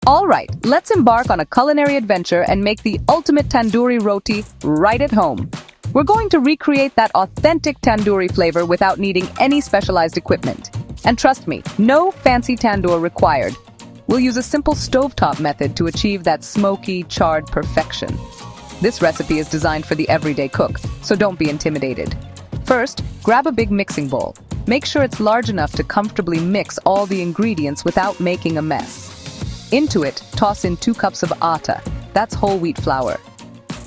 Alright, let's embark on a culinary adventure and make the ultimate tandoori roti right at home. We're going to recreate that authentic tandoori flavor without needing any specialized equipment. And trust me, no fancy tandoor required. We'll use a simple stovetop method to achieve that smoky, charred perfection. This recipe is designed for the everyday cook, so don't be intimidated. First, grab a big mixing bowl. Make sure it's large enough to comfortably mix all the ingredients without making a mess. Into it, toss in 2 cups of atta, that's whole wheat flour.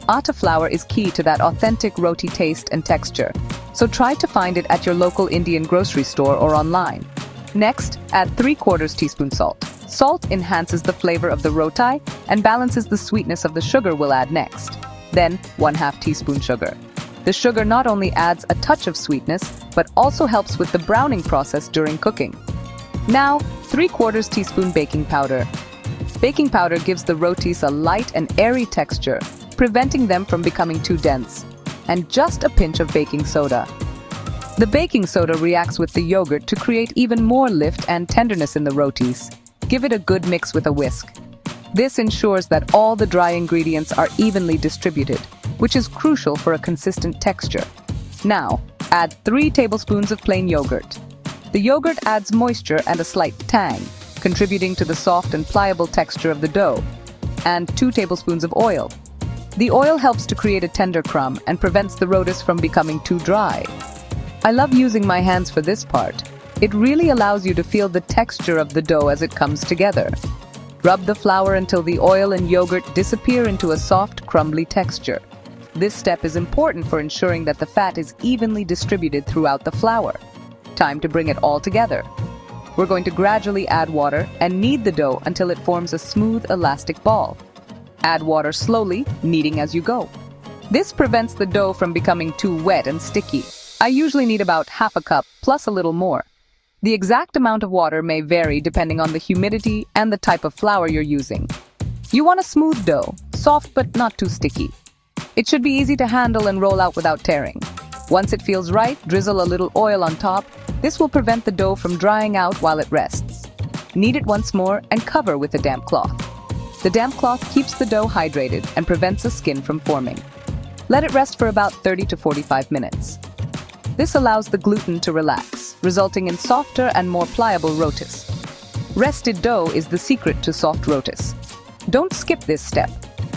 Atta flour is key to that authentic roti taste and texture, so try to find it at your local Indian grocery store or online. Next, add 3/4 teaspoon salt. Salt enhances the flavor of the roti and balances the sweetness of the sugar we'll add next. Then, 1/2 teaspoon sugar. The sugar not only adds a touch of sweetness, but also helps with the browning process during cooking. Now, 3/4 teaspoon baking powder. Baking powder gives the rotis a light and airy texture, preventing them from becoming too dense. And just a pinch of baking soda. The baking soda reacts with the yogurt to create even more lift and tenderness in the rotis. Give it a good mix with a whisk. This ensures that all the dry ingredients are evenly distributed, which is crucial for a consistent texture. Now, add 3 tablespoons of plain yogurt. The yogurt adds moisture and a slight tang, contributing to the soft and pliable texture of the dough. And 2 tablespoons of oil. The oil helps to create a tender crumb and prevents the rotis from becoming too dry. I love using my hands for this part. It really allows you to feel the texture of the dough as it comes together. Rub the flour until the oil and yogurt disappear into a soft, crumbly texture. This step is important for ensuring that the fat is evenly distributed throughout the flour. Time to bring it all together. We're going to gradually add water and knead the dough until it forms a smooth, elastic ball. Add water slowly, kneading as you go. This prevents the dough from becoming too wet and sticky. I usually need about 1/2 cup, plus a little more. The exact amount of water may vary depending on the humidity and the type of flour you're using. You want a smooth dough, soft but not too sticky. It should be easy to handle and roll out without tearing. Once it feels right, drizzle a little oil on top. This will prevent the dough from drying out while it rests. Knead it once more and cover with a damp cloth. The damp cloth keeps the dough hydrated and prevents the skin from forming. Let it rest for about 30 to 45 minutes. This allows the gluten to relax, resulting in softer and more pliable rotis. Rested dough is the secret to soft rotis. Don't skip this step.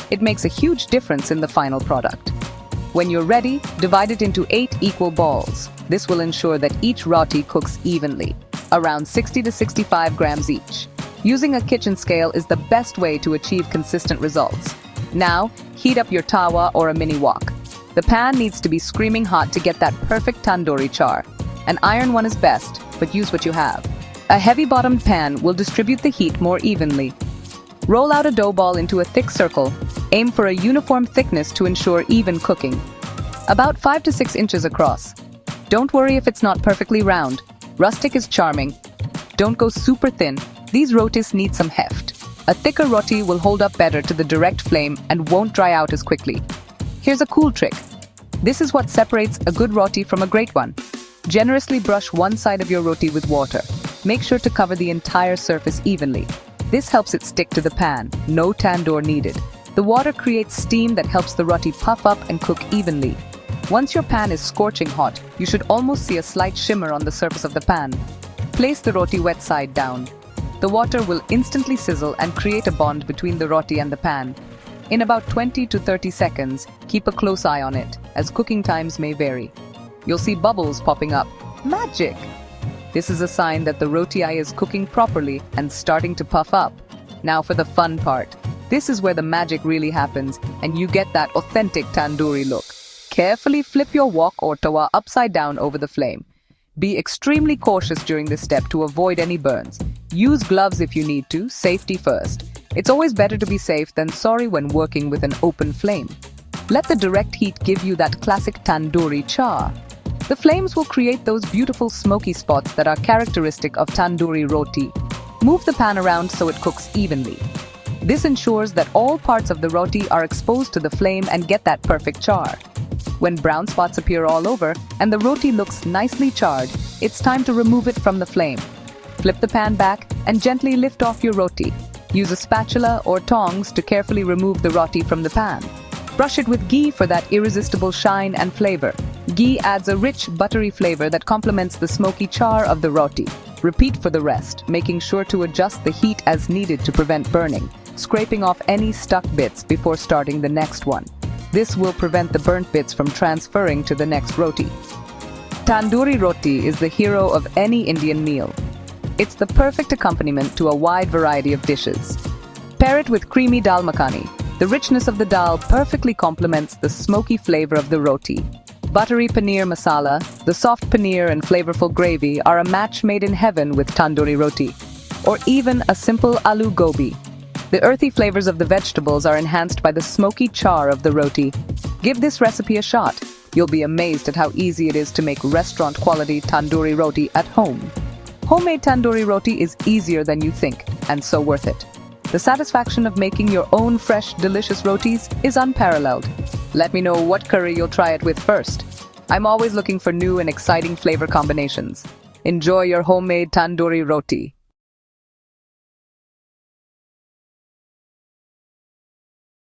It makes a huge difference in the final product. When you're ready, divide it into 8 equal balls. This will ensure that each roti cooks evenly, around 60 to 65 grams each. Using a kitchen scale is the best way to achieve consistent results. Now, heat up your tawa or a mini wok. The pan needs to be screaming hot to get that perfect tandoori char. An iron one is best, but use what you have. A heavy-bottomed pan will distribute the heat more evenly. Roll out a dough ball into a thick circle. Aim for a uniform thickness to ensure even cooking. About 5 to 6 inches across. Don't worry if it's not perfectly round. Rustic is charming. Don't go super thin. These rotis need some heft. A thicker roti will hold up better to the direct flame and won't dry out as quickly. Here's a cool trick. This is what separates a good roti from a great one. Generously brush one side of your roti with water. Make sure to cover the entire surface evenly. This helps it stick to the pan. No tandoor needed. The water creates steam that helps the roti puff up and cook evenly. Once your pan is scorching hot, you should almost see a slight shimmer on the surface of the pan. Place the roti wet side down. The water will instantly sizzle and create a bond between the roti and the pan. In about 20 to 30 seconds, keep a close eye on it, as cooking times may vary. You'll see bubbles popping up. Magic! This is a sign that the roti is cooking properly and starting to puff up. Now for the fun part. This is where the magic really happens, and you get that authentic tandoori look. Carefully flip your wok or tawa upside down over the flame. Be extremely cautious during this step to avoid any burns. Use gloves if you need to, safety first. It's always better to be safe than sorry when working with an open flame. Let the direct heat give you that classic tandoori char. The flames will create those beautiful smoky spots that are characteristic of tandoori roti. Move the pan around so it cooks evenly. This ensures that all parts of the roti are exposed to the flame and get that perfect char. When brown spots appear all over and the roti looks nicely charred, it's time to remove it from the flame. Flip the pan back and gently lift off your roti. Use a spatula or tongs to carefully remove the roti from the pan. Brush it with ghee for that irresistible shine and flavor. Ghee adds a rich, buttery flavor that complements the smoky char of the roti. Repeat for the rest, making sure to adjust the heat as needed to prevent burning, scraping off any stuck bits before starting the next one. This will prevent the burnt bits from transferring to the next roti. Tandoori roti is the hero of any Indian meal. It's the perfect accompaniment to a wide variety of dishes. Pair it with creamy dal makhani. The richness of the dal perfectly complements the smoky flavor of the roti. Buttery paneer masala, the soft paneer and flavorful gravy are a match made in heaven with tandoori roti. Or even a simple aloo gobi. The earthy flavors of the vegetables are enhanced by the smoky char of the roti. Give this recipe a shot. You'll be amazed at how easy it is to make restaurant-quality tandoori roti at home. Homemade tandoori roti is easier than you think, and so worth it. The satisfaction of making your own fresh, delicious rotis is unparalleled. Let me know what curry you'll try it with first. I'm always looking for new and exciting flavor combinations. Enjoy your homemade tandoori roti.